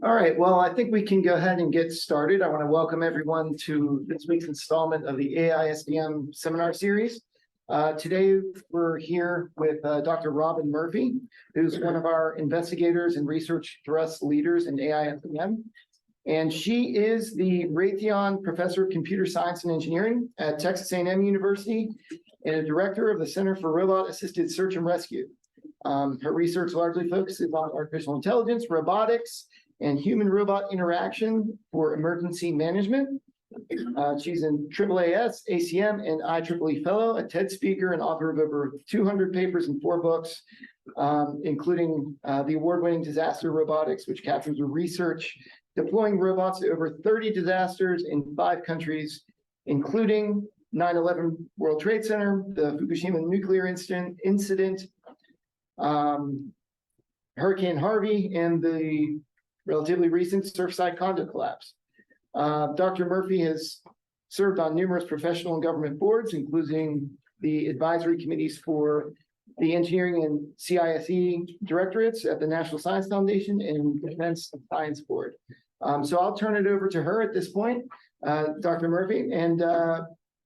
All right, well, I think we can go ahead and get started. I want to welcome everyone to this week's installment of the AI-SDM seminar series. Today, we're here with Dr. Robin Murphy, who's one of our investigators and research thrust leaders in AI-SDM. And she is the Raytheon Professor of Computer Science and Engineering at Texas A&M University and a director of the Center for Robot-Assisted Search and Rescue. Her research largely focuses on artificial intelligence, robotics, and human-robot interaction for emergency management. She's an AAAS, ACM, and IEEE Fellow, a TED speaker, and author of over 200 papers and 4 books, including the award-winning Disaster Robotics, which captures the research deploying robots to over 30 disasters in 5 countries, including 9/11 World Trade Center, the Fukushima nuclear incident, Hurricane Harvey, and the relatively recent Surfside condo collapse. Dr. Murphy has served on numerous professional and government boards, including the advisory committees for the Engineering and CISE Directorates at the National Science Foundation and Defense Science Board. So I'll turn it over to her at this point, Dr. Murphy, and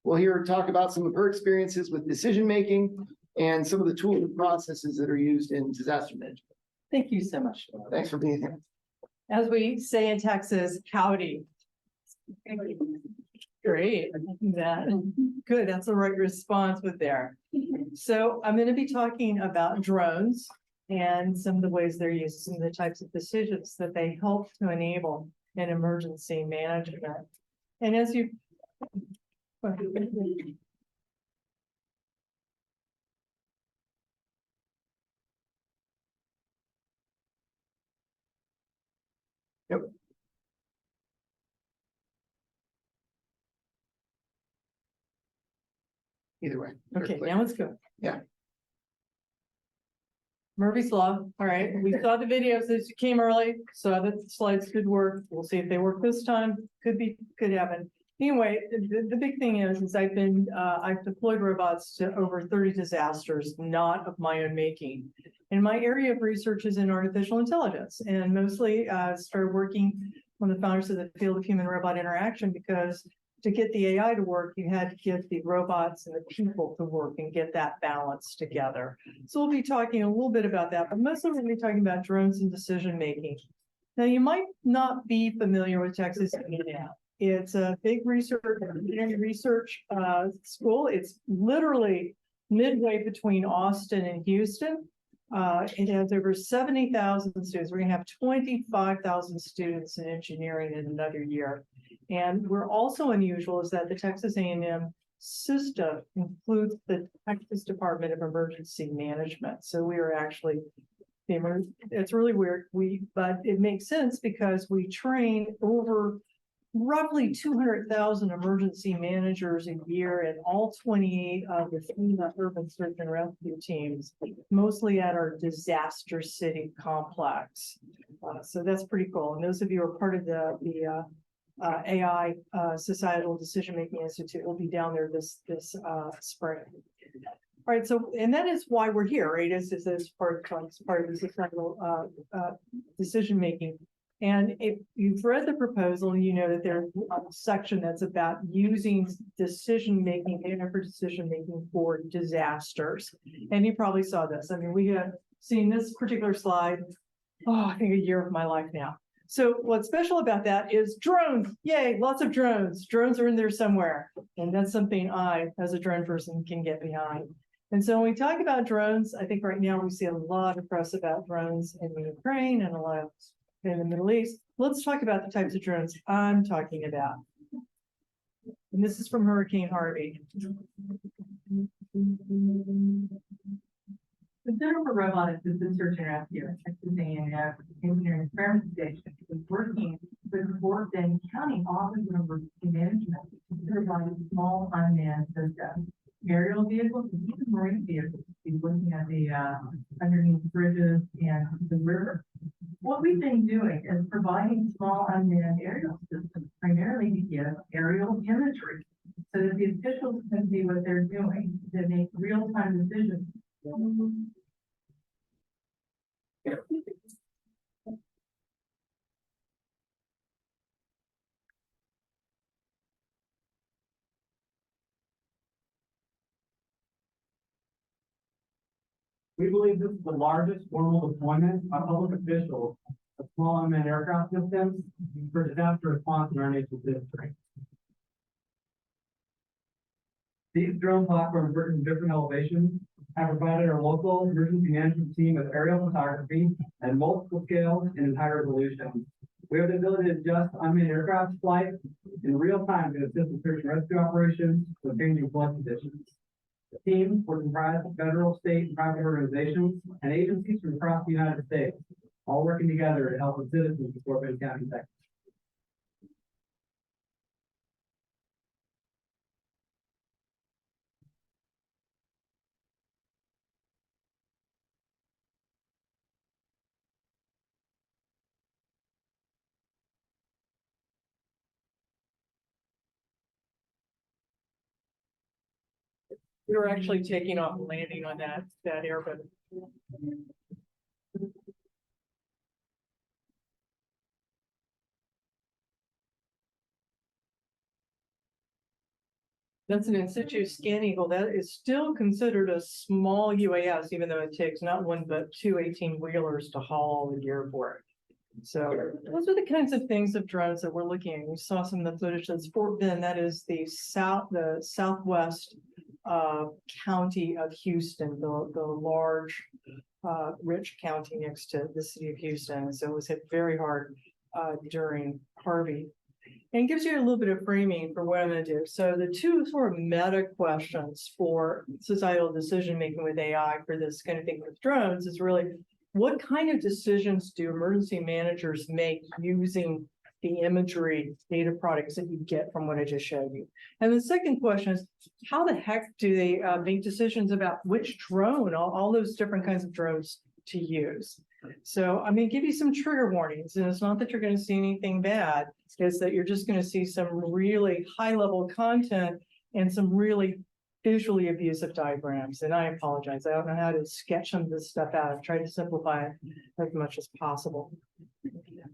we'll hear her talk about some of her experiences with decision-making and some of the tools and processes that are used in disaster management. Thank you so much. Thanks for being here. As we say in Texas, howdy. Great. Good. That's the right response with there. So I'm going to be talking about drones and some of the ways they're used, some of the types of decisions that they help to enable in emergency management. And as you Yep. Either way. Okay, now let's go. Yeah. Murphy's Law. All right. We saw the videos as you came early, saw that the slides could work. We'll see if they work this time. Could happen. Anyway, the big thing is I've deployed robots to over 30 disasters, not of my own making. And my area of research is in artificial intelligence, and mostly started working on the founders of the field of human-robot interaction, because to get the AI to work, you had to get the robots and the people to work and get that balance together. So we'll be talking a little bit about that, but mostly we're going to be talking about drones and decision-making. Now, you might not be familiar with Texas A&M. It's a big research school. It's literally midway between Austin and Houston. It has over 70,000 students. We're going to have 25,000 students in engineering in another year. And we're also unusual is that the Texas A&M system includes the Texas Department of Emergency Management. So we are actually, it's really weird. But it makes sense because we train over roughly 200,000 emergency managers a year in all 28 of the FEMA urban search and rescue teams, mostly at our disaster city complex. So that's pretty cool. And those of you who are part of the AI Societal Decision Making Institute will be down there this spring. All right, so and that is why we're here, right? Is part of the societal decision making. And if you've read the proposal, you know that there's a section that's about using decision-making, data for decision-making for disasters. And you probably saw this. I mean, we have seen this particular slide, I think a year of my life now. So what's special about that is drones. Yay, lots of drones. Drones are in there somewhere. And that's something I, as a drone person, can get behind. And so when we talk about drones, I think right now we see a lot of press about drones in the Ukraine and a lot of in the Middle East. Let's talk about the types of drones I'm talking about. And this is from Hurricane Harvey. The Center for Robot-Assisted Search and Rescue at Texas A&M Engineering Experiment Station is working with the Fort Bend County Office of Emergency Management to provide a small unmanned system. Aerial vehicles and even marine vehicles to be looking at the underneath bridges and the river. What we've been doing is providing small unmanned aerial systems primarily to give aerial imagery so that the officials can see what they're doing to make real-time decisions. We believe this is the largest formal deployment by public officials of small unmanned aircraft systems for disaster response in our nation's history. These drone platforms written in different elevations have provided our local emergency management team with aerial photography at multiple scales and high resolution. We have the ability to adjust unmanned aircraft flight in real time to assist in search and rescue operations with changing flood conditions. The team will comprise of federal, state, and private organizations and agencies from across the United States, all working together to help the citizens of Fort Bend County, Texas. We were actually taking off and landing on that airboat. That's an in situ scan eagle. That is still considered a small UAS, even though it takes not one but two 18-wheelers to haul all the gear for it. So those are the kinds of things of drones that we're looking at. We saw some of the footage that's Fort Bend. That is the southwest county of Houston, the large, rich county next to the city of Houston. So it was hit very hard during Harvey. And gives you a little bit of framing for what I'm going to do. So the two sort of meta questions for societal decision making with AI for this kind of thing with drones is really, what kind of decisions do emergency managers make using the imagery data products that you get from what I just showed you? And the second question is, how the heck do they make decisions about which drone, all those different kinds of drones to use? So I'm going to give you some trigger warnings, and it's not that you're going to see anything bad, it's that you're just going to see some really high level content and some really visually abusive diagrams. And I apologize, I don't know how to sketch some of this stuff out. I've tried to simplify it as much as possible.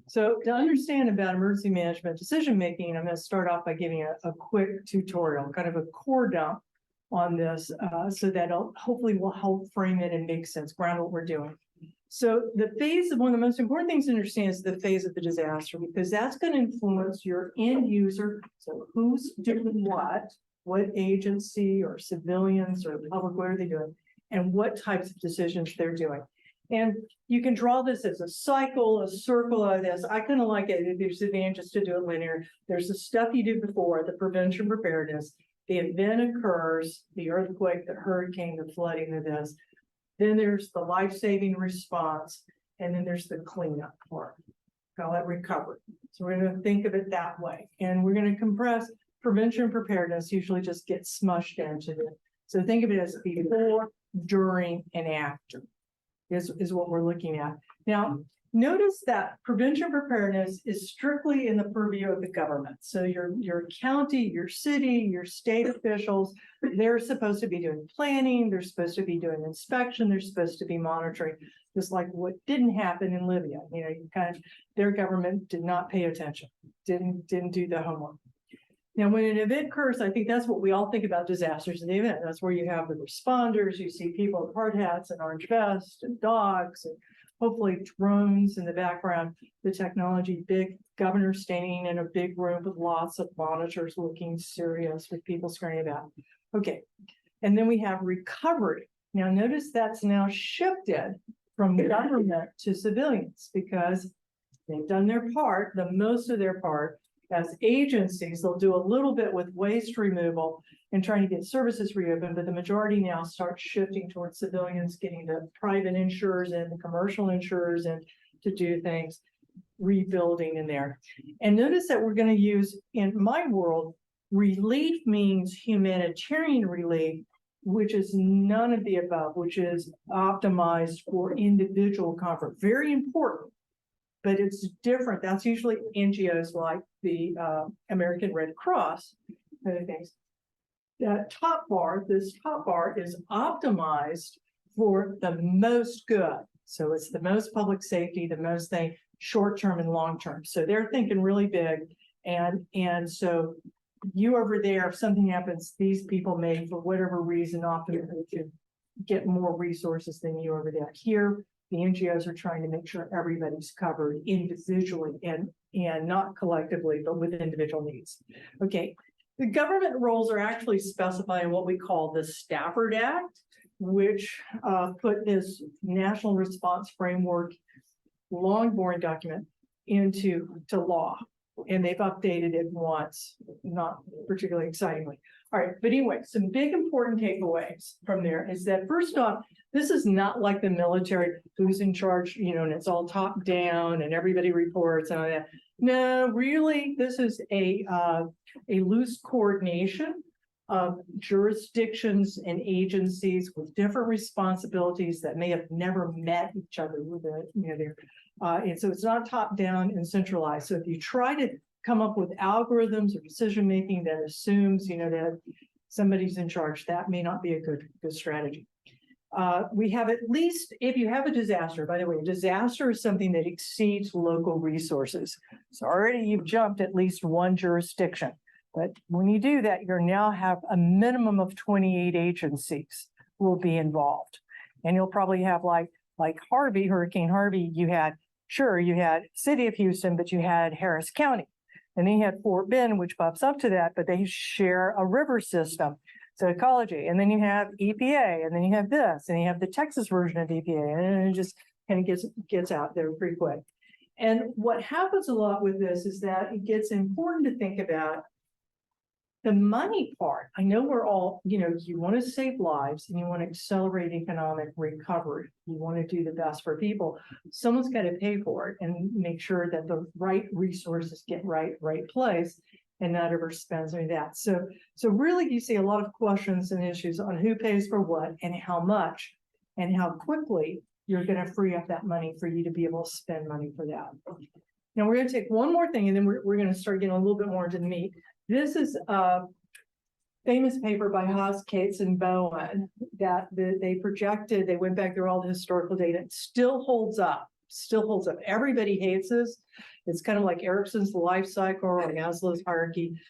So to understand about emergency management decision making, I'm going to start off by giving a quick tutorial, kind of a core dump on this, so that hopefully will help frame it and make sense, ground what we're doing. So the phase of one of the most important things to understand is the phase of the disaster, because that's going to influence your end user. So who's doing what agency or civilians or the public, what are they doing, and what types of decisions they're doing. And you can draw this as a cycle, a circle of this. I kind of like it. There's advantages to do it linear. There's the stuff you do before, the prevention preparedness. The event occurs, the earthquake, the hurricane, the flooding of this. Then there's the life-saving response, and then there's the cleanup part. Call it recovery. So we're going to think of it that way. And we're going to compress prevention and preparedness, usually just gets smushed into it. So think of it as before, during, and after is what we're looking at. Now, notice that prevention preparedness is strictly in the purview of the government. So your county, your city, your state officials, they're supposed to be doing planning, they're supposed to be doing inspection, they're supposed to be monitoring, just like what didn't happen in Libya. You know, you kind of, their government did not pay attention, didn't do the homework. Now, when an event occurs, I think that's what we all think about disasters in the event. That's where you have the responders, you see people with hard hats and orange vests and dogs and hopefully drones in the background, the technology, big governor standing in a big room with lots of monitors looking serious with people scurrying about. Okay, and then we have recovery. Now notice that's now shifted from government to civilians because they've done their part, the most of their part. As agencies, they'll do a little bit with waste removal and trying to get services reopened, but the majority now starts shifting towards civilians, getting the private insurers and the commercial insurers in to do things, rebuilding in there. And notice that we're going to use, in my world, relief means humanitarian relief, which is none of the above, which is optimized for individual comfort. Very important. But it's different. That's usually NGOs like the American Red Cross, kind of things. That top bar, this top bar is optimized for the most good. So it's the most public safety, the most thing, short-term and long-term. So they're thinking really big. And so you over there, if something happens, these people may, for whatever reason, optimally get more resources than you over there. Here, the NGOs are trying to make sure everybody's covered individually and not collectively, but with individual needs. Okay, the government roles are actually specified in what we call the Stafford Act, which put this national response framework, long boring document, into law. And they've updated it once, not particularly excitingly. All right, but anyway, some big important takeaways from there is that first off, this is not like the military who's in charge, you know, and it's all top down and everybody reports and all that. No, really, this is a loose coordination of jurisdictions and agencies with different responsibilities that may have never met each other with it, you know, and so it's not top down and centralized. So if you try to come up with algorithms or decision making that assumes, you know, that somebody's in charge, that may not be a good strategy. We have, at least if you have a disaster, by the way, a disaster is something that exceeds local resources. So already you've jumped at least one jurisdiction. But when you do that, you now have a minimum of 28 agencies will be involved. And you'll probably have like Harvey, Hurricane Harvey, you had City of Houston, but you had Harris County. And then you had Fort Bend, which bumps up to that, but they share a river system. So ecology, and then you have EPA, and then you have this, and you have the Texas version of EPA, and it just kind of gets out there pretty quick. And what happens a lot with this is that it gets important to think about the money part. I know we're all, you know, you want to save lives and you want to accelerate economic recovery. You want to do the best for people. Someone's got to pay for it and make sure that the right resources get right place and not ever spends any of that. So really you see a lot of questions and issues on who pays for what and how much and how quickly you're going to free up that money for you to be able to spend money for that. Now we're going to take one more thing and then we're going to start getting a little bit more into the meat. This is a famous paper by Haas, Cates, and Bowen that they projected. They went back through all the historical data. It still holds up. Everybody hates this. It's kind of like Erickson's life cycle or Maslow's hierarchy.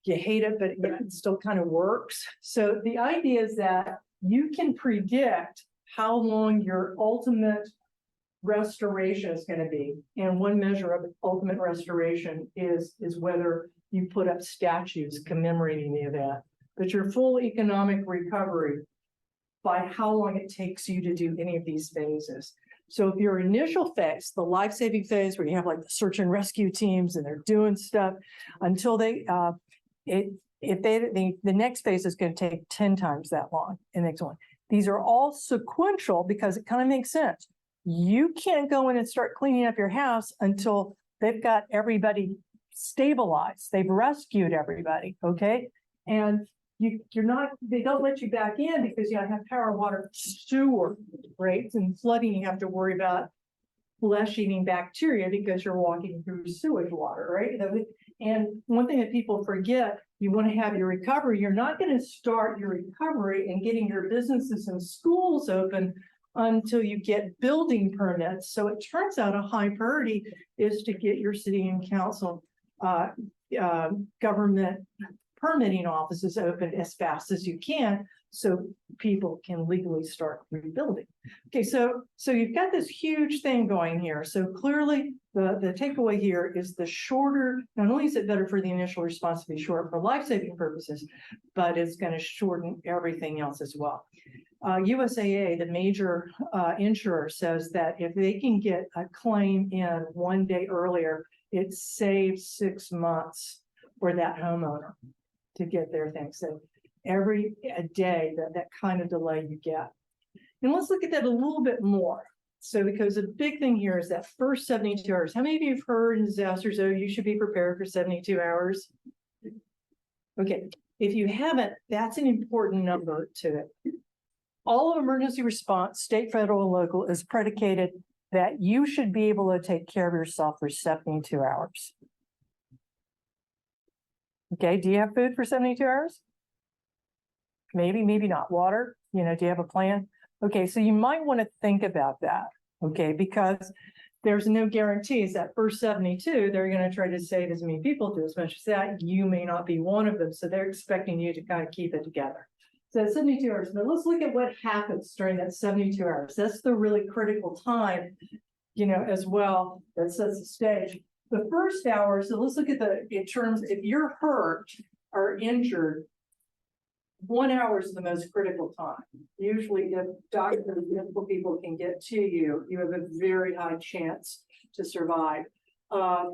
You hate it, but it still kind of works. So the idea is that you can predict how long your ultimate restoration is going to be. And one measure of ultimate restoration is whether you put up statues commemorating the event. But your full economic recovery by how long it takes you to do any of these phases. So if your initial phase, the life-saving phase, where you have like the search and rescue teams and they're doing stuff until they, the next phase is going to take 10 times that long. The next one. These are all sequential because it kind of makes sense. You can't go in and start cleaning up your house until they've got everybody stabilized. They've rescued everybody, okay? And they don't let you back in because you have power, water, sewer rates and flooding. You have to worry about flesh-eating bacteria because you're walking through sewage water, right? And one thing that people forget, you want to have your recovery. You're not going to start your recovery and getting your businesses and schools open until you get building permits. So it turns out a high priority is to get your city and council government permitting offices open as fast as you can so people can legally start rebuilding. Okay, so you've got this huge thing going here. So clearly the takeaway here is the shorter, not only is it better for the initial response to be short for life-saving purposes, but it's going to shorten everything else as well. USAA, the major insurer, says that if they can get a claim in 1 day earlier, it saves 6 months for that homeowner to get their thing. So every day that kind of delay you get. And let's look at that a little bit more. So because a big thing here is that first 72 hours. How many of you have heard in disasters, oh, you should be prepared for 72 hours? Okay, if you haven't, that's an important number to it. All of emergency response, state, federal, and local, is predicated that you should be able to take care of yourself for 72 hours. Okay, do you have food for 72 hours? Maybe, maybe not. Water, do you have a plan? Okay, so you might want to think about that, okay, because there's no guarantees that first 72, they're going to try to save as many people, do as much as that. You may not be one of them, so they're expecting you to kind of keep it together. So 72 hours, but let's look at what happens during that 72 hours. That's the really critical time, as well, that sets the stage. The first hour, so let's look at in terms, if you're hurt or injured, 1 hour is the most critical time. Usually if doctors and medical people can get to you, you have a very high chance to survive. At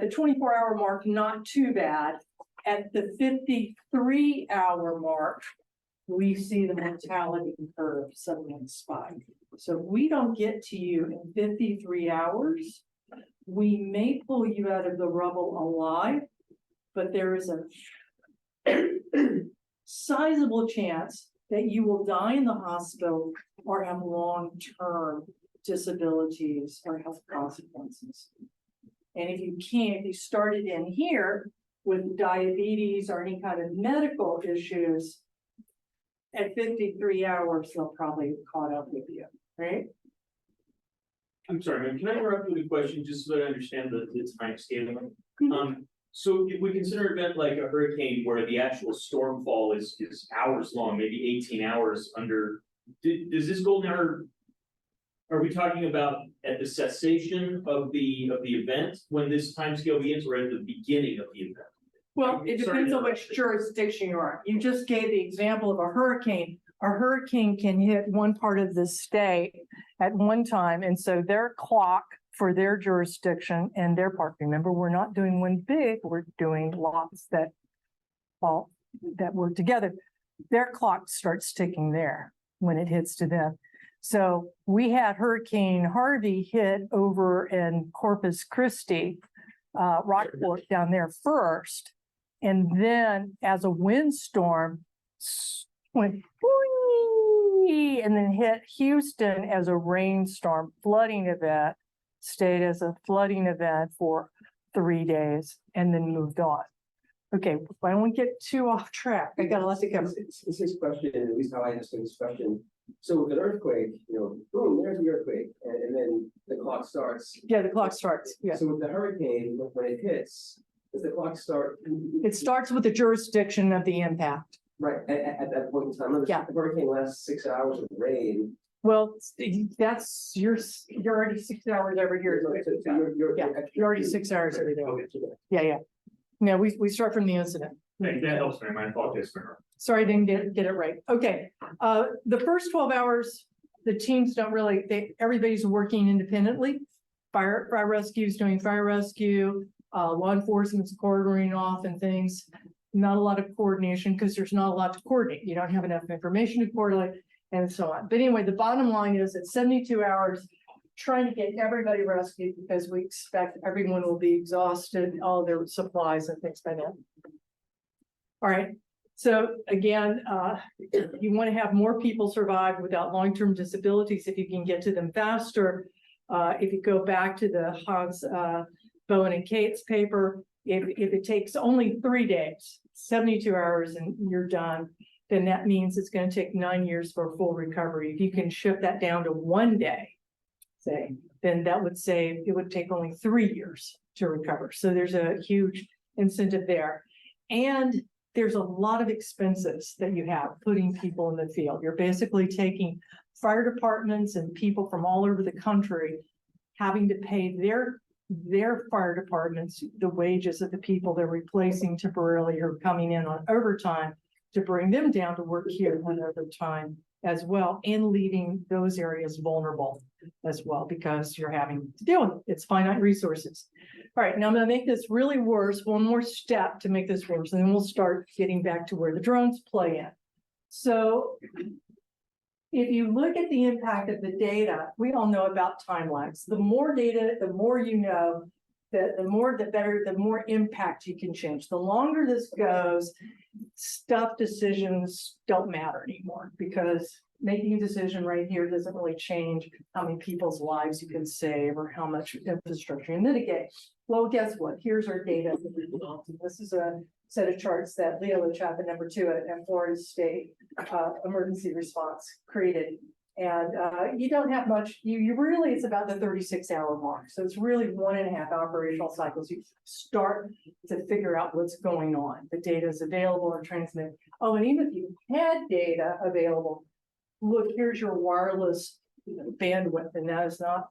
the 24-hour mark, not too bad. At the 53-hour mark, we see the mortality curve suddenly spike. So if we don't get to you in 53 hours, we may pull you out of the rubble alive, but there is a sizable chance that you will die in the hospital or have long-term disabilities or health consequences. And if you started in here with diabetes or any kind of medical issues, at 53 hours, they'll probably have caught up with you, right? I'm sorry, ma'am, can I interrupt with a question just so that I understand the time scaling? So if we consider an event like a hurricane where the actual storm fall is hours long, maybe 18 hours under, does this golden hour, are we talking about at the cessation of the event when this time scale begins, or at the beginning of the event? Well, it depends on which jurisdiction you're on. You just gave the example of a hurricane. A hurricane can hit one part of the state at one time, and so their clock for their jurisdiction and their part. Remember, we're not doing one big, we're doing lots that work together. Their clock starts ticking there when it hits to them. So we had Hurricane Harvey hit over in Corpus Christi, Rockport down there first. And then as a windstorm went whee, and then hit Houston as a rainstorm flooding event, stayed as a flooding event for 3 days and then moved on. Okay, I don't want to get too off track. I got a lot to cover. It's this question, at least how I understand this question. So with an earthquake, boom, there's the earthquake, and then the clock starts. Yeah, the clock starts. Yeah. So with the hurricane, when it hits, does the clock start? It starts with the jurisdiction of the impact. Right, at that point in time. Yeah. The hurricane lasts 6 hours of rain. Well, that's you're already 6 hours every year. You're already 6 hours every day. Yeah. No, we start from the incident. That helps me, my fault, yes, ma'am. Sorry, I didn't get it right. Okay, the first 12 hours, the teams don't really, everybody's working independently. Fire rescue is doing fire rescue, law enforcement's coordinating off and things. Not a lot of coordination because there's not a lot to coordinate. You don't have enough information to coordinate and so on. But anyway, the bottom line is at 72 hours, trying to get everybody rescued because we expect everyone will be exhausted, all their supplies and things by then. All right. So again, you want to have more people survive without long-term disabilities if you can get to them faster. If you go back to the Hans, Bowen and Kate's paper, if it takes only 3 days, 72 hours and you're done, then that means it's going to take 9 years for a full recovery. If you can shift that down to 1 day, say, then that would say it would take only 3 years to recover. So there's a huge incentive there. And there's a lot of expenses that you have putting people in the field. You're basically taking fire departments and people from all over the country having to pay their fire departments the wages of the people they're replacing temporarily or coming in on overtime to bring them down to work here on overtime as well, and leaving those areas vulnerable as well because you're having to deal with it. It's finite resources. All right, now I'm going to make this really worse, one more step to make this worse, and then we'll start getting back to where the drones play in. So if you look at the impact of the data, we all know about time lags. The more data, the more you know, the more the better, the more impact you can change. The longer this goes, tough decisions don't matter anymore because making a decision right here doesn't really change how many people's lives you can save or how much infrastructure you mitigate. Well, guess what? Here's our data. This is a set of charts that Leo Chapin, #2 at Florida State Emergency Response created. And you don't have much, you really, it's about the 36-hour mark. So it's really 1.5 operational cycles. You start to figure out what's going on. The data is available and transmitted. Oh, and even if you had data available, look, here's your wireless bandwidth, and that is not,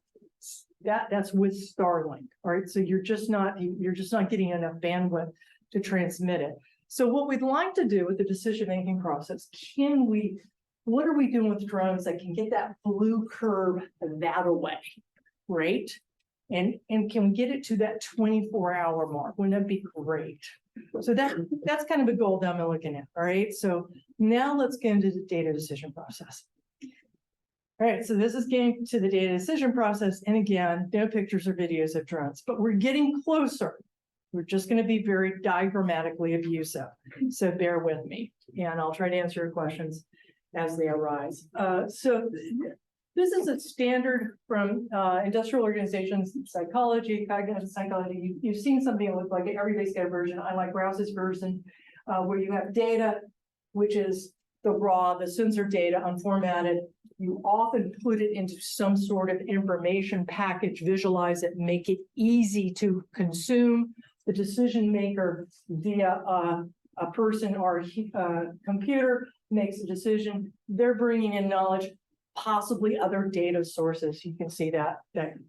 that's with Starlink. All right. So you're just not getting enough bandwidth to transmit it. So what we'd like to do with the decision-making process, what are we doing with drones that can get that blue curve that away, right? And can we get it to that 24-hour mark? Wouldn't that be great? So that's kind of the goal that I'm looking at, all right? So now let's get into the data decision process. All right, so this is getting to the data decision process. And again, no pictures or videos of drones, but we're getting closer. We're just going to be very diagrammatically abusive. So bear with me, and I'll try to answer your questions as they arise. So this is a standard from industrial organizations, psychology, cognitive psychology. You've seen something that looks like it. Everybody's got a version. I like Rouse's version, where you have data, which is the raw, the sensor data, unformatted. You often put it into some sort of information package, visualize it, make it easy to consume. The decision maker via a person or a computer makes a decision. They're bringing in knowledge, possibly other data sources. You can see that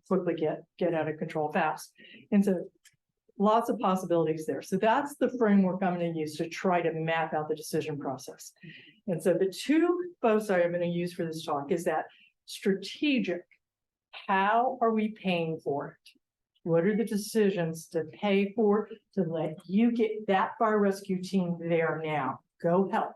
quickly get out of control fast. And so lots of possibilities there. So that's the framework I'm going to use to try to map out the decision process. And so the two foci I'm going to use for this talk is that strategic. How are we paying for it? What are the decisions to pay for to let you get that fire rescue team there now? Go help.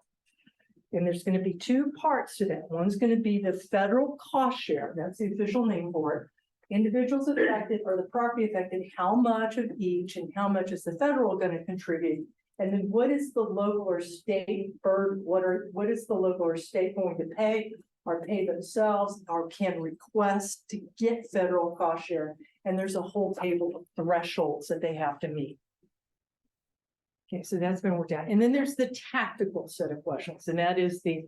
And there's going to be two parts to that. One's going to be the federal cost share. That's the official name for it. Individuals affected or the property affected, how much of each and how much is the federal going to contribute? And then what is the local or state burden? What is the local or state going to pay or pay themselves or can request to get federal cost share? And there's a whole table of thresholds that they have to meet. Okay, so that's been worked out. And then there's the tactical set of questions, and that is the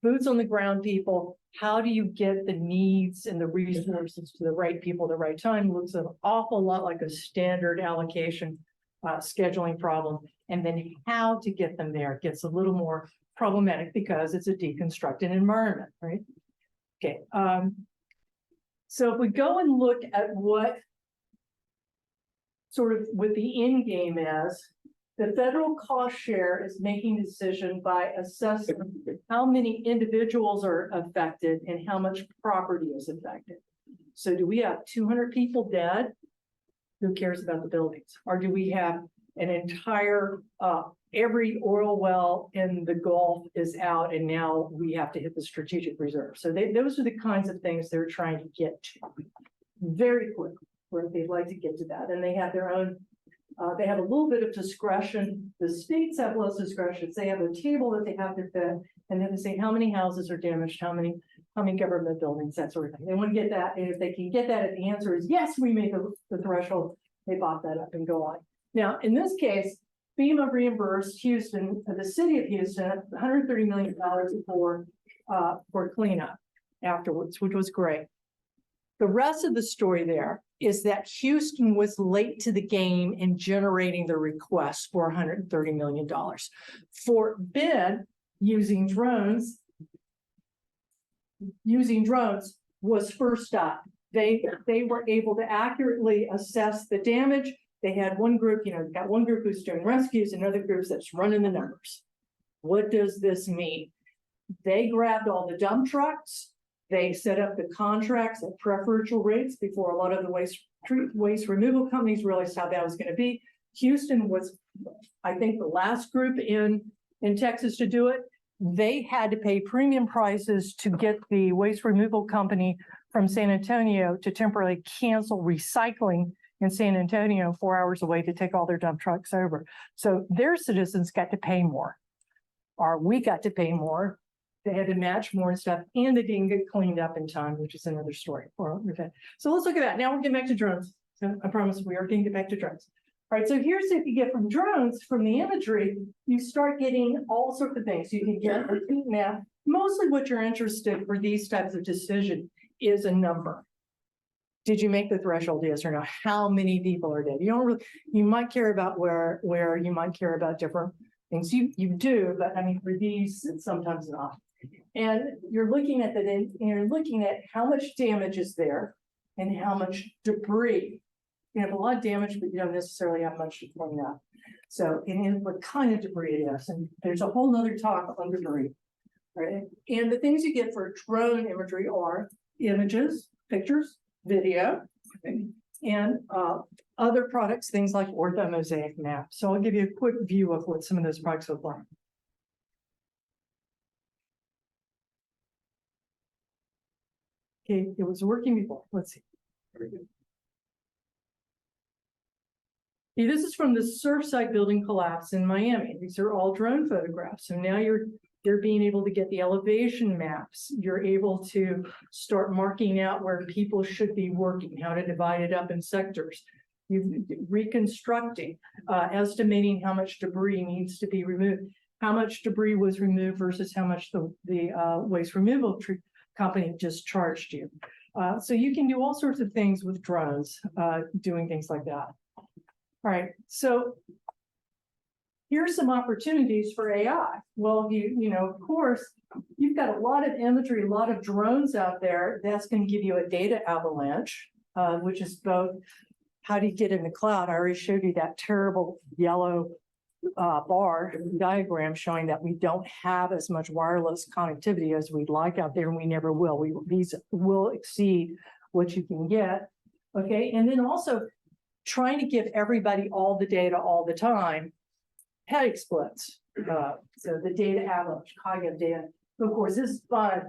boots on the ground people. How do you get the needs and the resources to the right people at the right time? Looks an awful lot like a standard allocation scheduling problem. And then how to get them there gets a little more problematic because it's a deconstructed environment, right? Okay. So if we go and look at what sort of what the end game is, the federal cost share is making a decision by assessing how many individuals are affected and how much property is affected. So do we have 200 people dead? Who cares about the buildings? Or do we have an entire, every oil well in the Gulf is out and now we have to hit the strategic reserve. So those are the kinds of things they're trying to get to very quickly, where they'd like to get to that. And they have their own, they have a little bit of discretion. The states have less discretion. They have a table that they have to fit, and then they say how many houses are damaged, how many government buildings, that sort of thing. They want to get that, and if they can get that, if the answer is yes, we made the threshold, they bop that up and go on. Now, in this case, FEMA reimbursed Houston, the city of Houston, $130 million for cleanup afterwards, which was great. The rest of the story there is that Houston was late to the game in generating the request for $130 million. For bid, using drones was first up. They were able to accurately assess the damage. They had one group, got one group who's doing rescues, another group that's running the numbers. What does this mean? They grabbed all the dump trucks. They set up the contracts at preferential rates before a lot of the waste removal companies realized how that was going to be. Houston was, I think, the last group in Texas to do it. They had to pay premium prices to get the waste removal company from San Antonio to temporarily cancel recycling in San Antonio 4 hours away to take all their dump trucks over. So their citizens got to pay more, or we got to pay more. They had to match more and stuff, and they didn't get cleaned up in time, which is another story. Okay. So let's look at that. Now we're getting back to drones. So I promise we are going to get back to drones. All right, so here's if you get from drones, from the imagery, you start getting all sorts of things. You can get a heat map mostly what you're interested for these types of decision is a number. Did you make the threshold? Yes or no? How many people are dead? You don't really, you might care about where you might care about different things. You do, but I mean, for these, it's sometimes not. And you're looking at that, and you're looking at how much damage is there and how much debris. You have a lot of damage, but you don't necessarily have much to clean up. So, and what kind of debris it is, and there's a whole nother talk on debris, right? And the things you get for drone imagery are images, pictures, video, and other products, things like orthomosaic maps. So I'll give you a quick view of what some of those products look like. Okay, it was working before. Let's see. Okay, this is from the Surfside building collapse in Miami. These are all drone photographs. So now you're being able to get the elevation maps. You're able to start marking out where people should be working, how to divide it up in sectors. You're reconstructing, estimating how much debris needs to be removed, how much debris was removed versus how much the waste removal company just charged you. So you can do all sorts of things with drones, doing things like that. All right, so here's some opportunities for AI. Well, you know, of course, you've got a lot of imagery, a lot of drones out there. That's going to give you a data avalanche, which is both how do you get in the cloud? I already showed you that terrible yellow bar diagram showing that we don't have as much wireless connectivity as we'd like out there, and we never will. These will exceed what you can get. Okay, and then also trying to give everybody all the data all the time, headache splits. So the data avalanche, cognitive data. Of course, this is fun,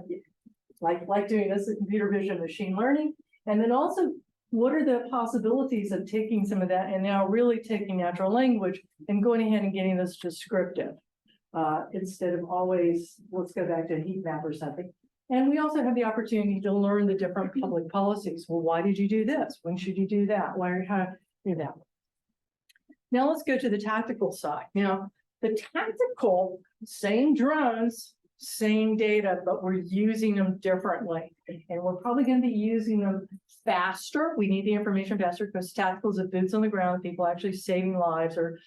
like doing this in computer vision, machine learning, and then also what are the possibilities of taking some of that and now really taking natural language and going ahead and getting this descriptive instead of always, let's go back to a heat map or something. And we also have the opportunity to learn the different public policies. Well, why did you do this? When should you do that? Why, how do that? Now let's go to the tactical side. Now, the tactical, same drones, same data, but we're using them differently. And we're probably going to be using them faster. We need the information faster because tactical is a boots on the ground, people actually saving lives or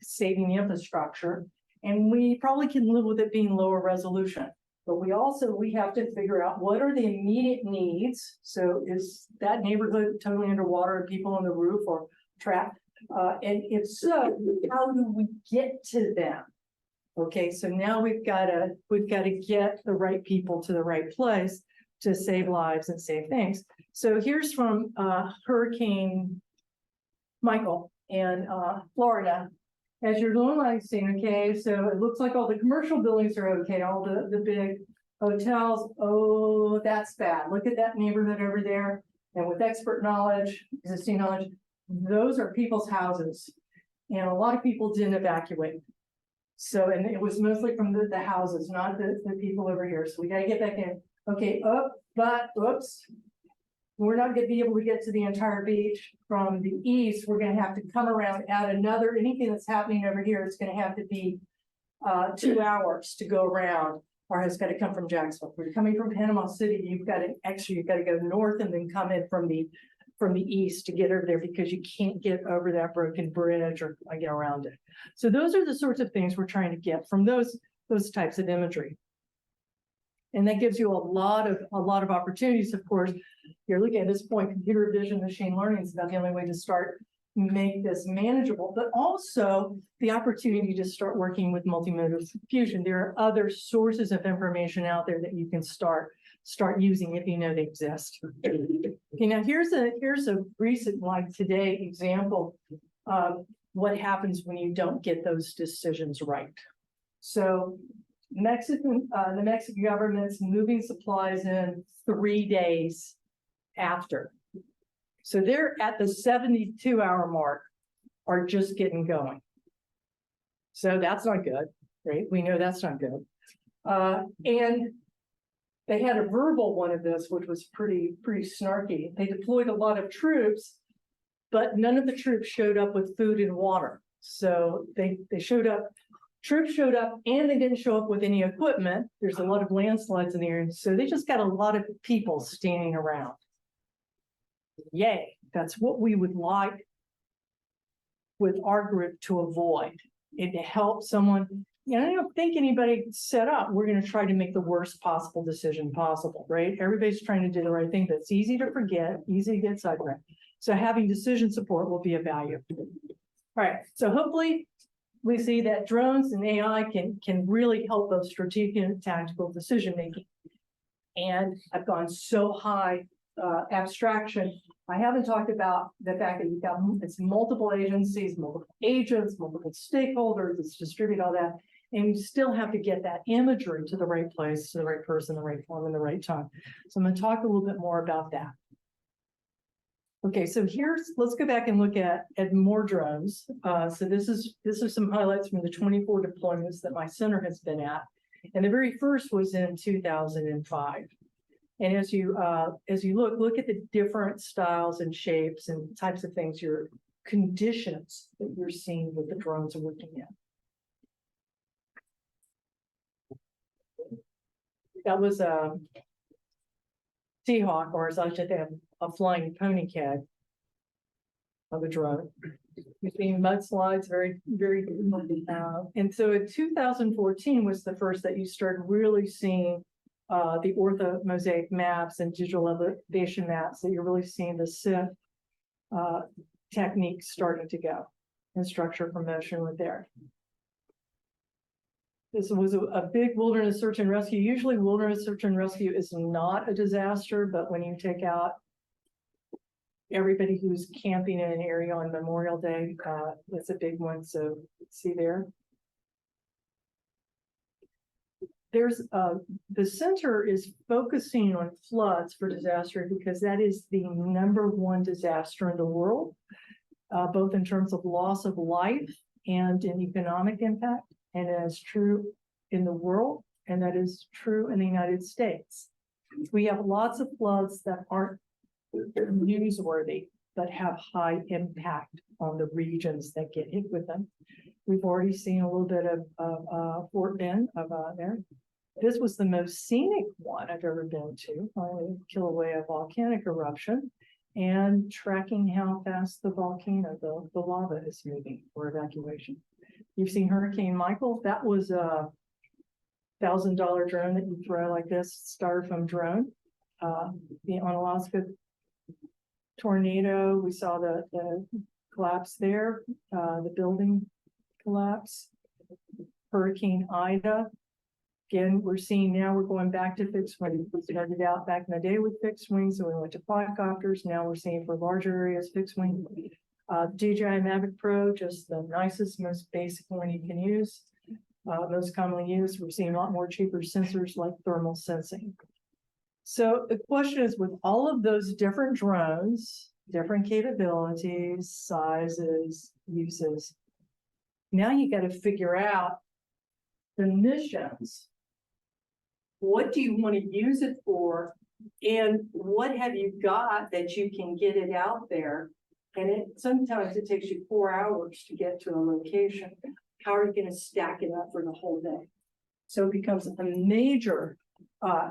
saving the infrastructure. And we probably can live with it being lower resolution. But we have to figure out what are the immediate needs. So is that neighborhood totally underwater and people on the roof or trapped? And if so, how do we get to them? Okay, so now we've got to get the right people to the right place to save lives and save things. So here's from Hurricane Michael in Florida. As you're normalizing, okay, so it looks like all the commercial buildings are okay, all the big hotels. Oh, that's bad. Look at that neighborhood over there. And with expert knowledge, existing knowledge, those are people's houses. And a lot of people didn't evacuate. So, and it was mostly from the houses, not the people over here. So we got to get back in. Okay, but oops. We're not going to be able to get to the entire beach from the east. We're going to have to come around, add another, anything that's happening over here is going to have to be 2 hours to go around, or it's got to come from Jacksonville. If you're coming from Panama City, you've got to go north and then come in from the east to get over there because you can't get over that broken bridge or get around it. So those are the sorts of things we're trying to get from those types of imagery. And that gives you a lot of opportunities. Of course, you're looking at this point, computer vision, machine learning is about the only way to start make this manageable, but also the opportunity to start working with multimodal fusion. There are other sources of information out there that you can start using if you know they exist. Okay, now here's a recent, like today, example of what happens when you don't get those decisions right. So the Mexican government's moving supplies in 3 days after. So they're at the 72-hour mark, are just getting going. So that's not good, right? We know that's not good. And they had a verbal one of this, which was pretty snarky. They deployed a lot of troops, but none of the troops showed up with food and water. So they showed up Troops showed up and they didn't show up with any equipment. There's a lot of landslides in the area, so they just got a lot of people standing around. Yay, that's what we would like with our group to avoid. And to help someone, you know, I don't think anybody set up, we're going to try to make the worst possible decision possible, right? Everybody's trying to do the right thing, but it's easy to forget, easy to get sidetracked. So having decision support will be a value. All right, so hopefully we see that drones and AI can really help both strategic and tactical decision making. And I've gone so high abstraction. I haven't talked about the fact that you've got it's multiple agencies, multiple agents, multiple stakeholders, it's distributed, all that. And you still have to get that imagery to the right place, to the right person, the right form, and the right time. So I'm going to talk a little bit more about that. Okay, so let's go back and look at more drones. So this is some highlights from the 24 deployments that my center has been at. And the very first was in 2005. And as you look at the different styles and shapes and types of things, your conditions that you're seeing with the drones are working in. That was a Seahawk, or as I should have a flying pony cat of a drone. You've seen mudslides, very, very and so in 2014 was the first that you started really seeing the ortho mosaic maps and digital elevation maps, that you're really seeing the SIF technique starting to go, and structure for motion were there. This was a big wilderness search and rescue. Usually wilderness search and rescue is not a disaster, but when you take out everybody who's camping in an area on Memorial Day, it's a big one. So see there. There's the center is focusing on floods for disaster because that is the #1 disaster in the world, both in terms of loss of life and in economic impact. And that is true in the world, and that is true in the United States. We have lots of floods that aren't newsworthy, but have high impact on the regions that get hit with them. We've already seen a little bit of Fort Bend there. This was the most scenic one I've ever been to. Finally, kill away a volcanic eruption and tracking how fast the volcano, the lava is moving for evacuation. You've seen Hurricane Michael. That was a $1,000 drone that you throw like this, styrofoam drone. The Alaska tornado, we saw the collapse there, the building collapse. Hurricane Ida. Again, we're seeing now we're going back to fixed wing. We started out back in the day with fixed wings, so we went to quadcopters. Now we're seeing for larger areas fixed wing. DJI Mavic Pro, just the nicest, most basic one you can use. Most commonly used. We're seeing a lot more cheaper sensors like thermal sensing. So the question is, with all of those different drones, different capabilities, sizes, uses, now you got to figure out the missions. What do you want to use it for? And what have you got that you can get it out there? And sometimes it takes you 4 hours to get to a location. How are you going to stack it up for the whole day? So it becomes a major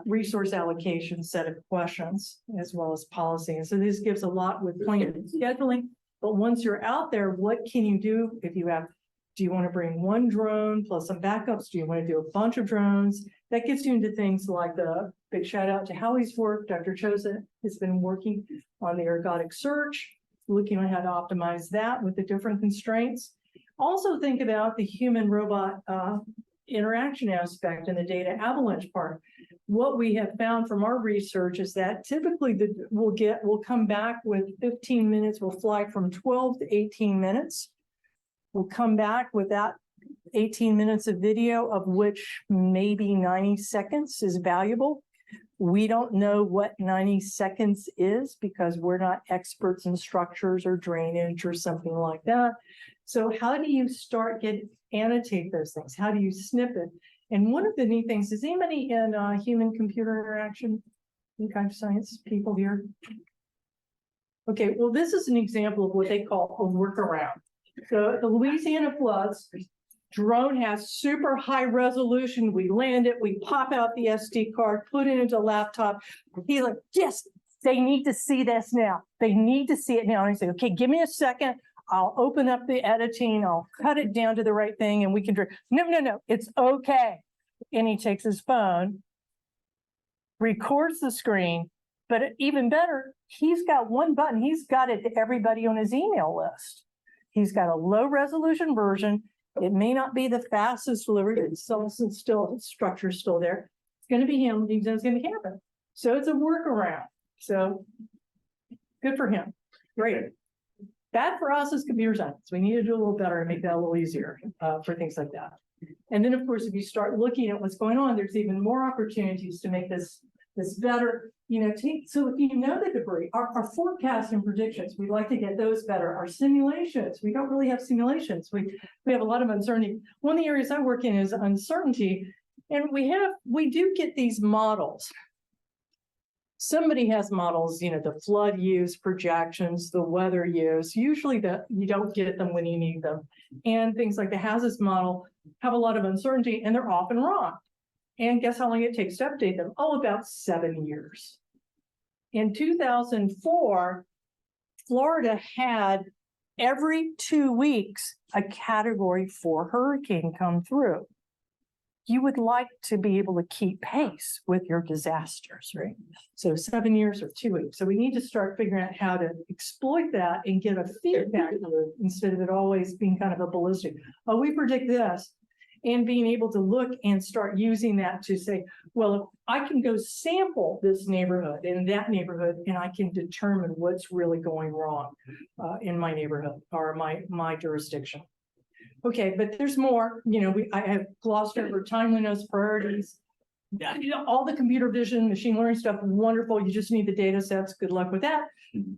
resource allocation set of questions, as well as policy. And so this gives a lot with planning and scheduling. But once you're out there, what can you do if you have? Do you want to bring one drone plus some backups? Do you want to do a bunch of drones? That gets you into things like the big shout out to Howie's work. Dr. Chosa has been working on the ergodic search, looking at how to optimize that with the different constraints. Also think about the human robot interaction aspect and the data avalanche part. What we have found from our research is that typically we'll come back with 15 minutes, we'll fly from 12 to 18 minutes. We'll come back with that 18 minutes of video, of which maybe 90 seconds is valuable. We don't know what 90 seconds is because we're not experts in structures or drainage or something like that. So how do you annotate those things? How do you snip it? And one of the neat things, is anybody in human-computer interaction? Any kind of science people here? Okay, well, this is an example of what they call a workaround. So the Louisiana floods, Drone has super high resolution. We land it, we pop out the SD card, put it into a laptop. He's like, yes, they need to see this now. They need to see it now. And I say, okay, give me a second. I'll open up the editing. I'll cut it down to the right thing and we can, no, it's okay. And he takes his phone, records the screen, but even better, he's got one button. He's got it to everybody on his email list. He's got a low resolution version. It may not be the fastest delivery, but structure's still there. It's going to be him. He knows it's going to happen. So it's a workaround. So good for him. Great. Bad for us as computer science. We need to do a little better and make that a little easier for things like that. And then, of course, if you start looking at what's going on, there's even more opportunities to make this better. So if you know the debris, our forecasts and predictions, we'd like to get those better. Our simulations, we don't really have simulations. We have a lot of uncertainty. One of the areas I work in is uncertainty, and we do get these models. Somebody has models, the flood use projections, the weather use. Usually you don't get them when you need them, and things like the hazards model have a lot of uncertainty, and they're often wrong. And guess how long it takes to update them? Oh, about 7 years. In 2004, Florida had every 2 weeks a category 4 hurricane come through. You would like to be able to keep pace with your disasters, right? So 7 years or 2 weeks. So we need to start figuring out how to exploit that and get a feedback loop instead of it always being kind of a ballistic. Oh, we predict this. And being able to look and start using that to say, well, I can go sample this neighborhood and that neighborhood, and I can determine what's really going wrong in my neighborhood or my jurisdiction. Okay, but there's more. I have glossed over timeliness, priorities, all the computer vision, machine learning stuff. Wonderful. You just need the data sets. Good luck with that.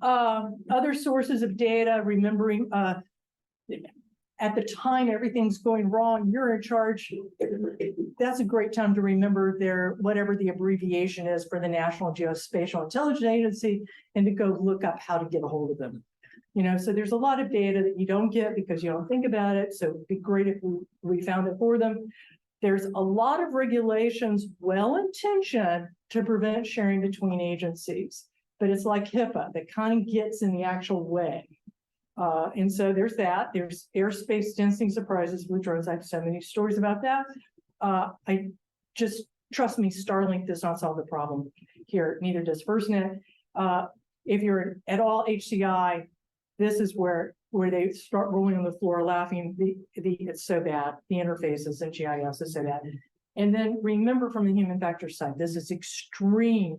Other sources of data, remembering. At the time everything's going wrong, you're in charge. That's a great time to remember whatever the abbreviation is for the National Geospatial Intelligence Agency, and to go look up how to get a hold of them. So there's a lot of data that you don't get because you don't think about it. So it'd be great if we found it for them. There's a lot of regulations, well-intentioned, to prevent sharing between agencies, but it's like HIPAA that kind of gets in the actual way. And so there's that. There's airspace density surprises with drones. I have so many stories about that. I just trust me, Starlink does not solve the problem here. Neither does FirstNet. If you're at all HCI, this is where they start rolling on the floor laughing. It's so bad. The interfaces and GIS is so bad. And then remember, from the human factor side, this is extreme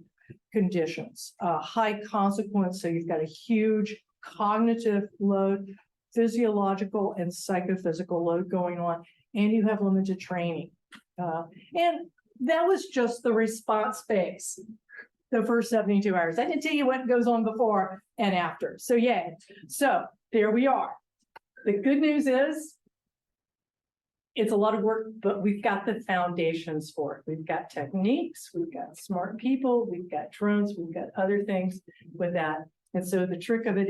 conditions, high consequence. So you've got a huge cognitive load, physiological and psychophysical load going on, and you have limited training. And that was just the response phase, the first 72 hours. I didn't tell you what goes on before and after. So yeah, so there we are. The good news is it's a lot of work, but we've got the foundations for it. We've got techniques, we've got smart people, we've got drones, we've got other things with that. And so the trick of it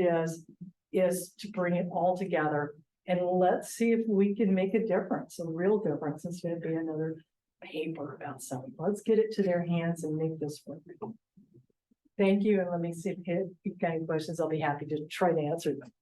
is to bring it all together and let's see if we can make a difference, a real difference, instead of being another paper about something. Let's get it to their hands and make this work. Thank you. And let me see if you've got any questions. I'll be happy to try to answer them.